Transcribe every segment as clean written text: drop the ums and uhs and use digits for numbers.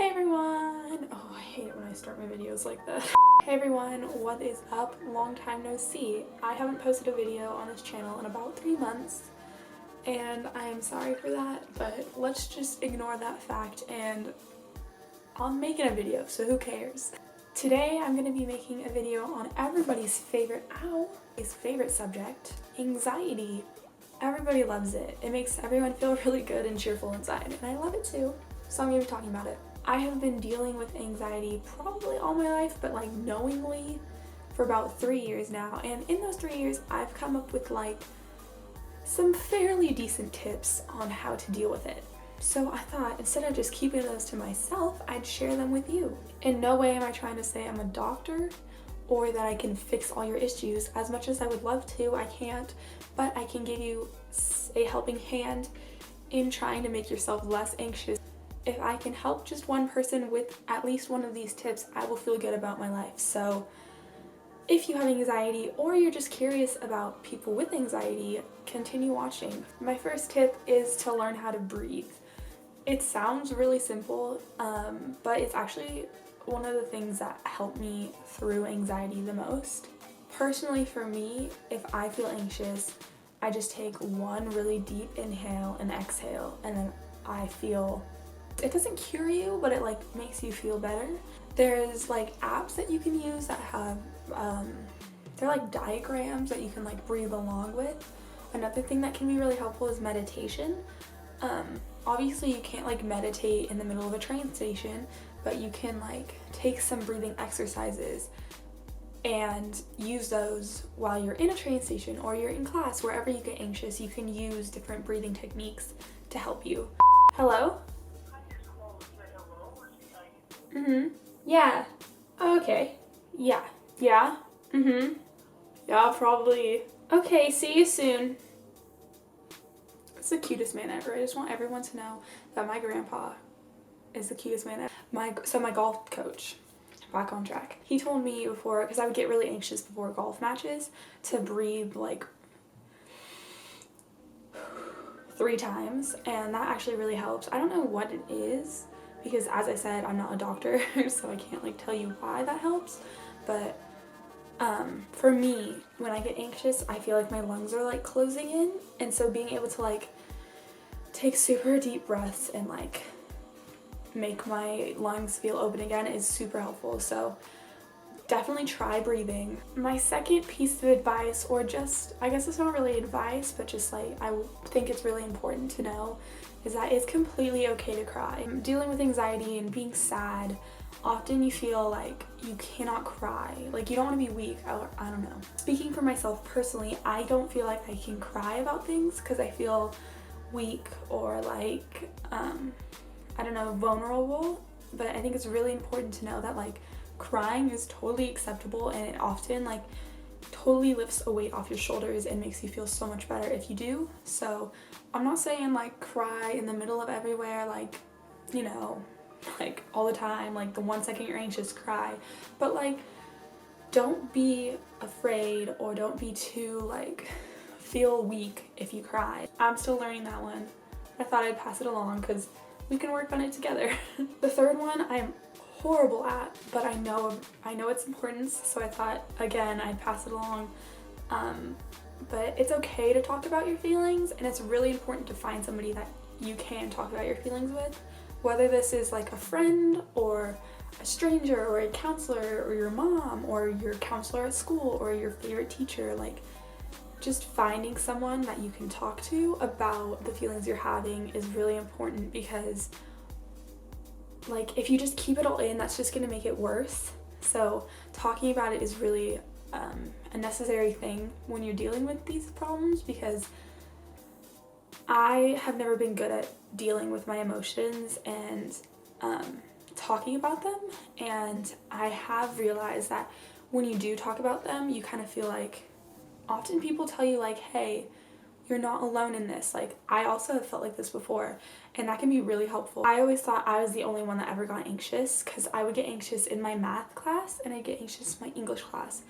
Hey everyone! Oh, I hate it when I start my videos like that. Hey everyone, what is up? Long time no see. I haven't posted a video on this channel in about 3 months, and I am sorry for that, but let's just ignore that fact and I'm making a video, so who cares? Today I'm going to be making a video on everybody's favorite subject, anxiety. Everybody loves it. It makes everyone feel really good and cheerful inside, and I love it too. So I'm going to be talking about it. I have been dealing with anxiety probably all my life, but like knowingly for about 3 years now. And in those 3 years, I've come up with like some fairly decent tips on how to deal with it. So I thought instead of just keeping those to myself, I'd share them with you. In no way am I trying to say I'm a doctor or that I can fix all your issues. As much as I would love to, I can't, but I can give you a helping hand in trying to make yourself less anxious. If I can help just one person with at least one of these tips, I will feel good about my life. So if you have anxiety or you're just curious about people with anxiety, continue watching. My first tip is to learn how to breathe. It sounds really simple, but it's actually one of the things that help me through anxiety the most. Personally for me, if I feel anxious, I just take one really deep inhale and exhale, and then I feel, it doesn't cure you, but it like makes you feel better. There's like apps that you can use that have, they're like diagrams that you can like breathe along with. Another thing that can be really helpful is meditation. Obviously you can't like meditate in the middle of a train station, but you can like take some breathing exercises and use those while you're in a train station or you're in class. Wherever you get anxious, you can use different breathing techniques to help you. Hello? Yeah. Okay. Yeah. Yeah. Yeah, probably. Okay, see you soon. It's the cutest man ever. I just want everyone to know that my grandpa is the cutest man ever. My golf coach, back on track, he told me before, because I would get really anxious before golf matches, to breathe like 3 times, and that actually really helps. I don't know what it is, because as I said, I'm not a doctor, so I can't like tell you why that helps, but for me, when I get anxious, I feel like my lungs are like closing in, and so being able to like take super deep breaths and like make my lungs feel open again is super helpful. So definitely try breathing. My second piece of advice, or just, I guess it's not really advice, but just like I think it's really important to know, is that it's completely okay to cry. Dealing with anxiety and being sad, often you feel like you cannot cry, like you don't want to be weak, or I don't know. Speaking for myself personally, I don't feel like I can cry about things because I feel weak or like, I don't know, vulnerable, but I think it's really important to know that like crying is totally acceptable, and it often like totally lifts a weight off your shoulders and makes you feel so much better if you do. So I'm not saying like cry in the middle of everywhere, like, you know, like all the time, like the 1 second you're anxious, cry, but like don't be afraid or don't be too like feel weak if you cry. I'm still learning that one. I thought I'd pass it along because we can work on it together. The third one I'm horrible at, but I know its importance, so I thought again I'd pass it along. But it's okay to talk about your feelings, and it's really important to find somebody that you can talk about your feelings with, whether this is like a friend or a stranger or a counselor or your mom or your counselor at school or your favorite teacher. Like just finding someone that you can talk to about the feelings you're having is really important, because like if you just keep it all in, that's just going to make it worse. So talking about it is really a necessary thing when you're dealing with these problems, because I have never been good at dealing with my emotions and talking about them, and I have realized that when you do talk about them, you kind of feel like, often people tell you like, hey, you're not alone in this. Like I also have felt like this before, and that can be really helpful. I always thought I was the only one that ever got anxious, because I would get anxious in my math class and I'd get anxious in my English class.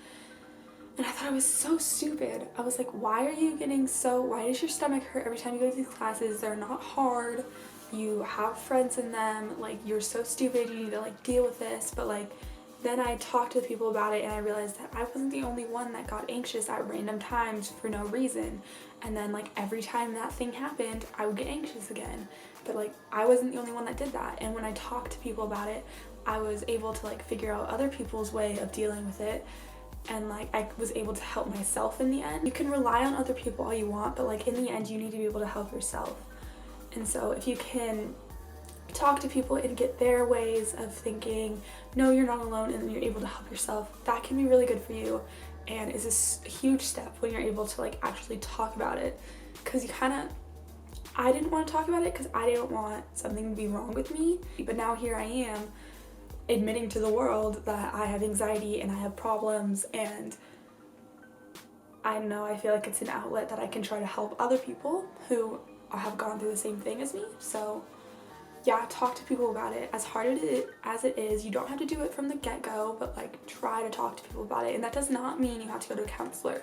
And I thought I was so stupid. I was like, why does your stomach hurt every time you go to these classes? They're not hard. you have friends in them, like you're so stupid, you need to like deal with this. But like then I talked to people about it and I realized that I wasn't the only one that got anxious at random times for no reason. And then like every time that thing happened, I would get anxious again. But like I wasn't the only one that did that. And when I talked to people about it, I was able to like figure out other people's way of dealing with it. And like I was able to help myself in the end. You can rely on other people all you want, but like in the end you need to be able to help yourself. And so if you can talk to people and get their ways of thinking, no, you're not alone, and then you're able to help yourself, that can be really good for you and is a huge step when you're able to like actually talk about it. Because I didn't want to talk about it because I didn't want something to be wrong with me, but now here I am admitting to the world that I have anxiety and I have problems, and I know I feel like it's an outlet that I can try to help other people who have gone through the same thing as me. So yeah, talk to people about it. As hard as it is, you don't have to do it from the get-go, but like try to talk to people about it. And that does not mean you have to go to a counselor.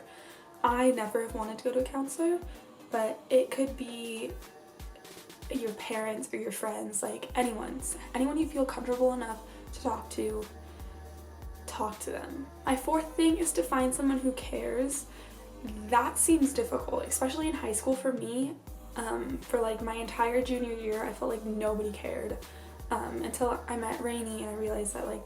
I never have wanted to go to a counselor, but it could be your parents or your friends, like anyone you feel comfortable enough to talk to them. My fourth thing is to find someone who cares. That seems difficult, especially in high school for me. For like my entire junior year, I felt like nobody cared until I met Rainy and I realized that like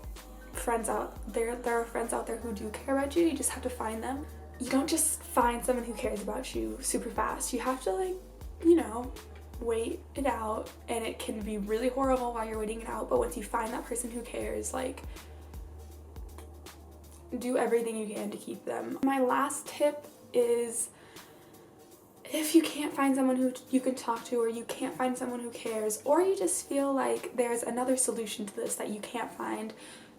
there are friends out there who do care about you. You just have to find them. You don't just find someone who cares about you super fast. You have to like, wait it out, and it can be really horrible while you're waiting it out, but once you find that person who cares, like do everything you can to keep them. My last tip is, if you can't find someone who you can talk to, or you can't find someone who cares, or you just feel like there's another solution to this that you can't find,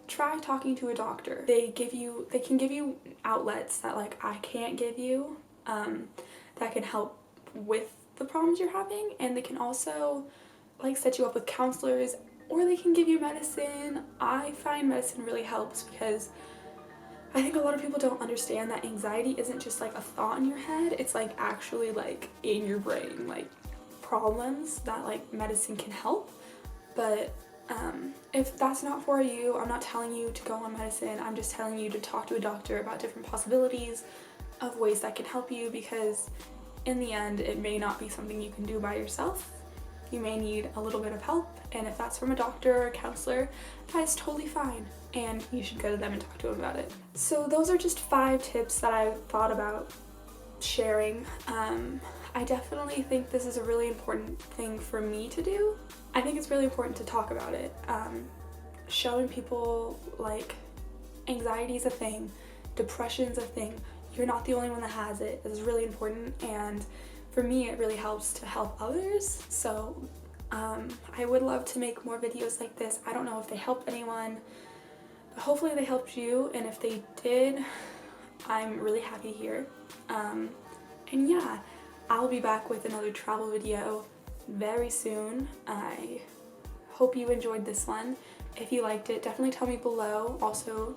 try talking to a doctor. They can give you outlets that like I can't give you, that can help with the problems you're having, and they can also like set you up with counselors, or they can give you medicine. I find medicine really helps because I think a lot of people don't understand that anxiety isn't just like a thought in your head, it's like actually like in your brain, like problems that like medicine can help. But if that's not for you, I'm not telling you to go on medicine, I'm just telling you to talk to a doctor about different possibilities of ways that can help you, because in the end it may not be something you can do by yourself. You may need a little bit of help, and if that's from a doctor or a counselor, that is totally fine, and you should go to them and talk to them about it. So those are just 5 tips that I thought about sharing. I definitely think this is a really important thing for me to do. I think it's really important to talk about it. Showing people like anxiety is a thing, depression's a thing. You're not the only one that has it. This is really important, and for me it really helps to help others. So I would love to make more videos like this. I don't know if they helped anyone, but hopefully they helped you, and if they did, I'm really happy here. And yeah, I'll be back with another travel video very soon. I hope you enjoyed this one. If you liked it, definitely tell me below. Also,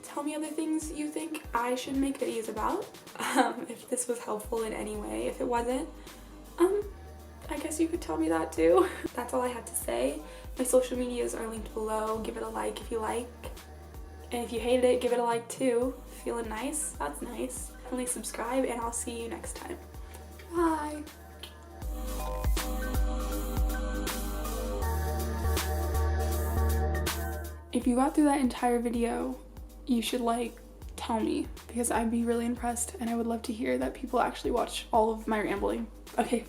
tell me other things you think I should make videos about, if this was helpful in any way. If it wasn't, I guess you could tell me that too. That's all I have to say. My social medias are linked below. Give it a like if you like, and if you hated it, give it a like too. Feeling nice? That's nice. Definitely subscribe, and I'll see you next time. Bye! If you got through that entire video, you should like tell me, because I'd be really impressed and I would love to hear that people actually watch all of my rambling. Okay,